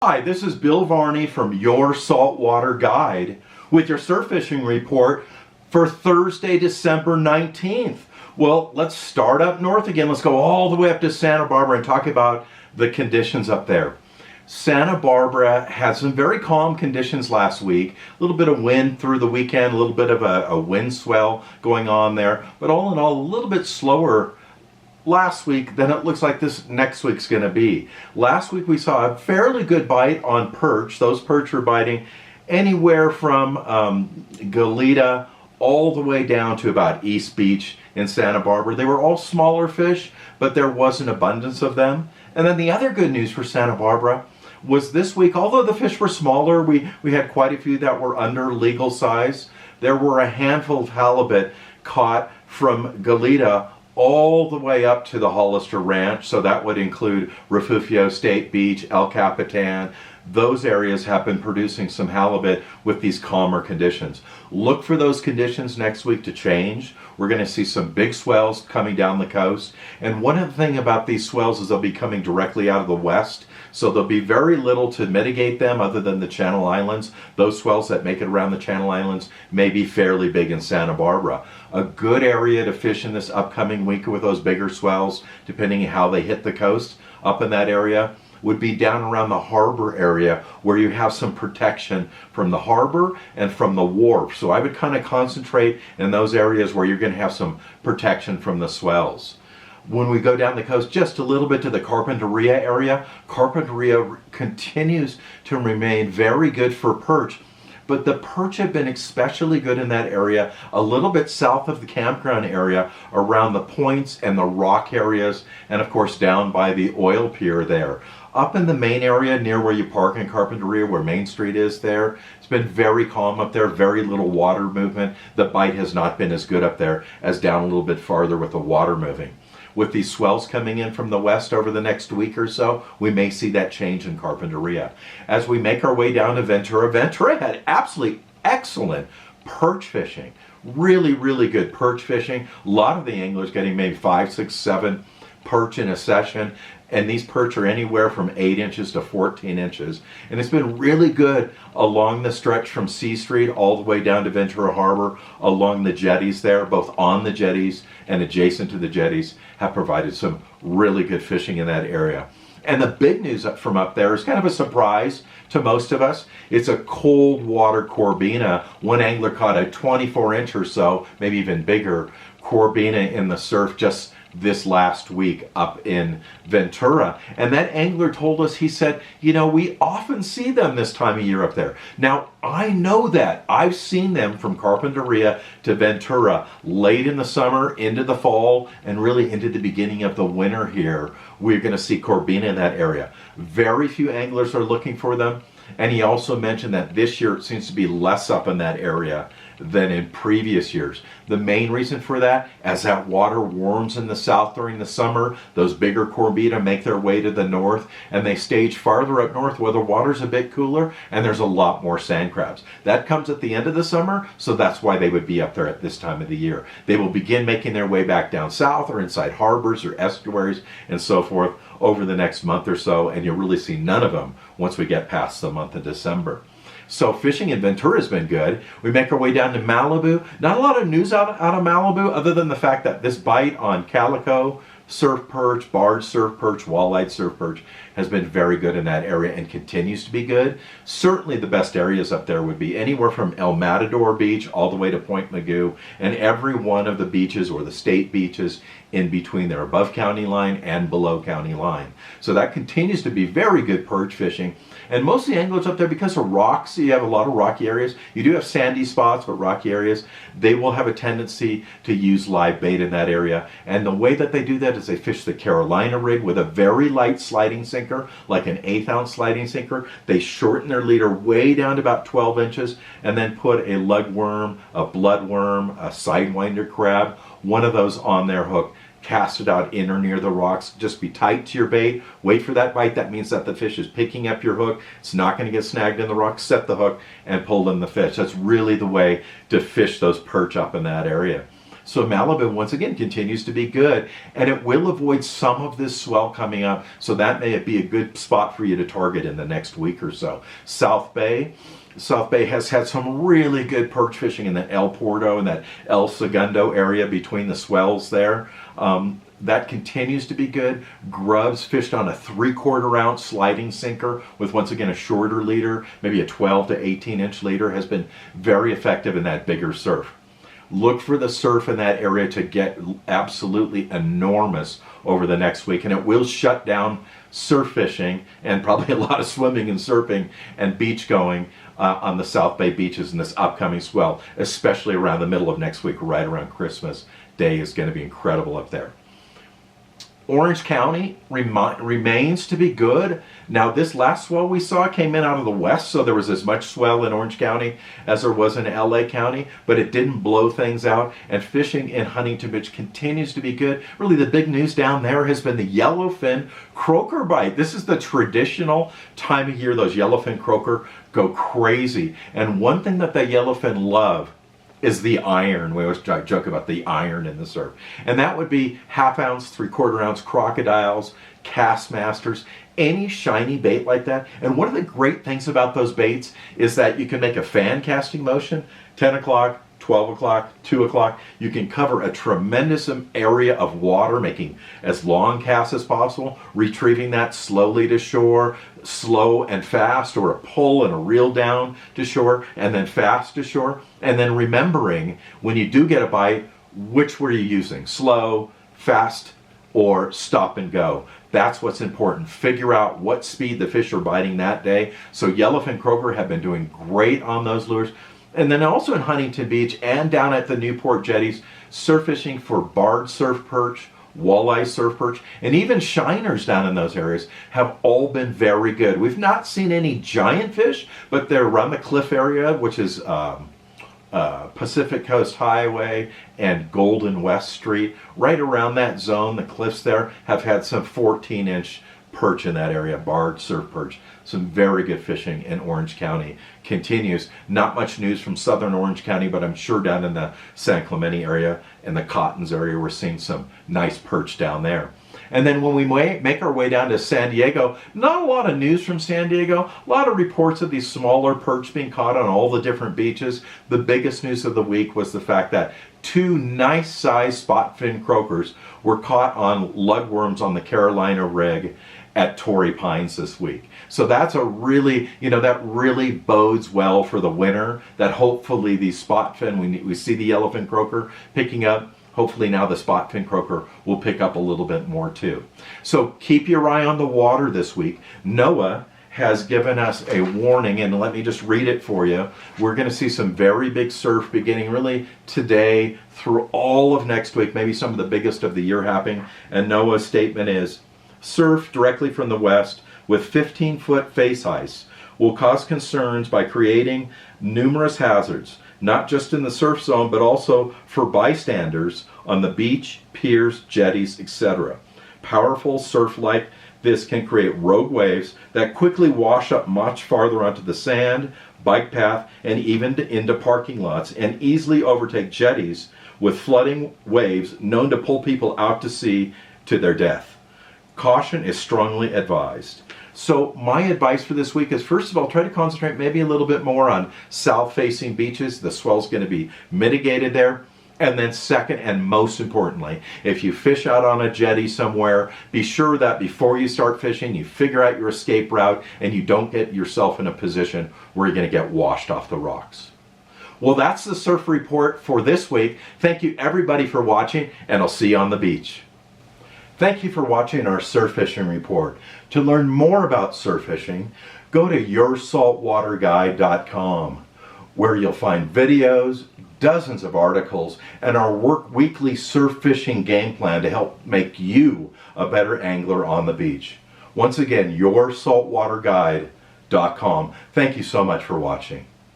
Hi, this is Bill Varney from Your Saltwater Guide with your surf fishing report for Thursday, December 19th. Well, let's start up north again. Let's go all the way up to Santa Barbara and talk about the conditions up there. Santa Barbara had some very calm conditions last week. A little bit of wind through the weekend, a little bit of a wind swell going on there, but all in all, a little bit slower last week than it looks like this next week's going to be. Last week we saw a fairly good bite on perch. Those perch were biting anywhere from Goleta all the way down to about East Beach in Santa Barbara. They were all smaller fish, but there was an abundance of them. And then the other good news for Santa Barbara was this week, although the fish were smaller, we had quite a few that were under legal size. There were a handful of halibut caught from Goleta all the way up to the Hollister Ranch, so that would include Refugio State Beach, El Capitan. Those areas have been producing some halibut with these calmer conditions. Look for those conditions next week to change. We're going to see some big swells coming down the coast, and one of the things about these swells is they'll be coming directly out of the west, so there'll be very little to mitigate them other than the Channel Islands. Those swells that make it around the Channel Islands may be fairly big in Santa Barbara. A good area to fish in this upcoming week with those bigger swells, depending on how they hit the coast up in that area, would be down around the harbor area where you have some protection from the harbor and from the wharf. So I would kind of concentrate in those areas where you're going to have some protection from the swells. When we go down the coast just a little bit to the Carpinteria area, Carpinteria continues to remain very good for perch, but the perch have been especially good in that area a little bit south of the campground area around the points and the rock areas, and of course down by the oil pier there. Up in the main area near where you park in Carpinteria, where Main Street is there, it's been very calm up there, very little water movement. The bite has not been as good up there as down a little bit farther with the water moving. With these swells coming in from the west over the next week or so, we may see that change in Carpinteria. As we make our way down to Ventura, Ventura had absolutely excellent perch fishing. Really, really good perch fishing. A lot of the anglers getting maybe 5, 6, 7 perch in a session, and these perch are anywhere from 8 inches to 14 inches. And it's been really good along the stretch from C Street all the way down to Ventura Harbor, along the jetties there, both on the jetties and adjacent to the jetties, have provided some really good fishing in that area. And the big news from up there is kind of a surprise to most of us. It's a cold water corbina. One angler caught a 24-inch or so, maybe even bigger, corbina in the surf just this last week up in Ventura. And that angler told us, he said, you know, we often see them this time of year up there. Now, I know that. I've seen them from Carpinteria to Ventura late in the summer, into the fall, and really into the beginning of the winter here. We're going to see corbina in that area. Very few anglers are looking for them. And he also mentioned that this year it seems to be less up in that area than in previous years. The main reason for that, as that water warms in the south during the summer, those bigger corbina make their way to the north, and they stage farther up north where the water's a bit cooler and there's a lot more sand crabs. That comes at the end of the summer, so that's why they would be up there at this time of the year. They will begin making their way back down south or inside harbors or estuaries and so forth over the next month or so, and you'll really see none of them once we get past the month of December. So fishing in Ventura has been good. We make our way down to Malibu. Not a lot of news out of Malibu other than the fact that this bite on calico, surf perch, barred surf perch, walleye surf perch has been very good in that area and continues to be good. Certainly the best areas up there would be anywhere from El Matador Beach all the way to Point Mugu, and every one of the beaches or the state beaches in between there, above county line and below county line. So that continues to be very good perch fishing. And most of the anglers up there, because of rocks, you have a lot of rocky areas. You do have sandy spots, but rocky areas, they will have a tendency to use live bait in that area. And the way that they do that is they fish the Carolina rig with a very light sliding sinker, like an 1/8 ounce sliding sinker. They shorten their leader way down to about 12 inches and then put a lugworm, a bloodworm, a sidewinder crab, one of those on their hook. Cast it out in or near the rocks. Just be tight to your bait. Wait for that bite. That means that the fish is picking up your hook. It's not going to get snagged in the rocks. Set the hook and pull in the fish. That's really the way to fish those perch up in that area. So Malibu, once again, continues to be good, and it will avoid some of this swell coming up, so that may be a good spot for you to target in the next week or so. South Bay has had some really good perch fishing in the El Porto and that El Segundo area between the swells there. That continues to be good. Grubs fished on a 3/4 ounce sliding sinker with, once again, a shorter leader, maybe a 12 to 18 inch leader, has been very effective in that bigger surf. Look for the surf in that area to get absolutely enormous over the next week, and it will shut down surf fishing and probably a lot of swimming and surfing and beach going on the South Bay beaches in this upcoming swell, especially around the middle of next week, right around Christmas Day is going to be incredible up there. Orange County remains to be good. Now, this last swell we saw came in out of the west, so there was as much swell in Orange County as there was in LA County, but it didn't blow things out, and fishing in Huntington Beach continues to be good. Really, the big news down there has been the yellowfin croaker bite. This is the traditional time of year those yellowfin croaker go crazy, and one thing that the yellowfin love is the iron. We always joke about the iron in the surf. And that would be 1/2 ounce, 3/4 ounce crocodiles, Castmasters, any shiny bait like that. And one of the great things about those baits is that you can make a fan casting motion, 10 o'clock, 12 o'clock, 2 o'clock. You can cover a tremendous area of water, making as long casts as possible, retrieving that slowly to shore, slow and fast, or a pull and a reel down to shore, and then fast to shore. And then remembering, when you do get a bite, which were you using? Slow, fast, or stop and go. That's what's important. Figure out what speed the fish are biting that day. So yellowfin croaker have been doing great on those lures. And then also in Huntington Beach and down at the Newport jetties, surf fishing for barred surf perch, walleye surf perch, and even shiners down in those areas have all been very good. We've not seen any giant fish, but they're around the cliff area, which is Pacific Coast Highway and Golden West Street. Right around that zone, the cliffs there have had some 14-inch perch in that area, barred surf perch. Some very good fishing in Orange County continues. Not much news from southern Orange County, but I'm sure down in the San Clemente area and the Cottons area, we're seeing some nice perch down there. And then when we make our way down to San Diego, not a lot of news from San Diego. A lot of reports of these smaller perch being caught on all the different beaches. The biggest news of the week was the fact that 2 nice-sized spot fin croakers were caught on lugworms on the Carolina rig at Torrey Pines this week. So that's a really, that really bodes well for the winter, that hopefully the spot fin, we see the yellowfin croaker picking up. Hopefully now the spot fin croaker will pick up a little bit more too. So keep your eye on the water this week. NOAA has given us a warning, and let me just read it for you. We're going to see some very big surf beginning really today through all of next week, maybe some of the biggest of the year happening. And NOAA's statement is, surf directly from the west with 15-foot face ice will cause concerns by creating numerous hazards, not just in the surf zone, but also for bystanders on the beach, piers, jetties, etc. Powerful surf like this can create rogue waves that quickly wash up much farther onto the sand, bike path, and even into parking lots, and easily overtake jetties with flooding waves known to pull people out to sea to their death. Caution is strongly advised. So my advice for this week is, first of all, try to concentrate maybe a little bit more on south-facing beaches. The swell's going to be mitigated there. And then second, and most importantly, if you fish out on a jetty somewhere, be sure that before you start fishing, you figure out your escape route and you don't get yourself in a position where you're going to get washed off the rocks. Well, that's the surf report for this week. Thank you everybody for watching, and I'll see you on the beach. Thank you for watching our surf fishing report. To learn more about surf fishing, go to yoursaltwaterguide.com, where you'll find videos, dozens of articles, and our weekly surf fishing game plan to help make you a better angler on the beach. Once again, yoursaltwaterguide.com. Thank you so much for watching.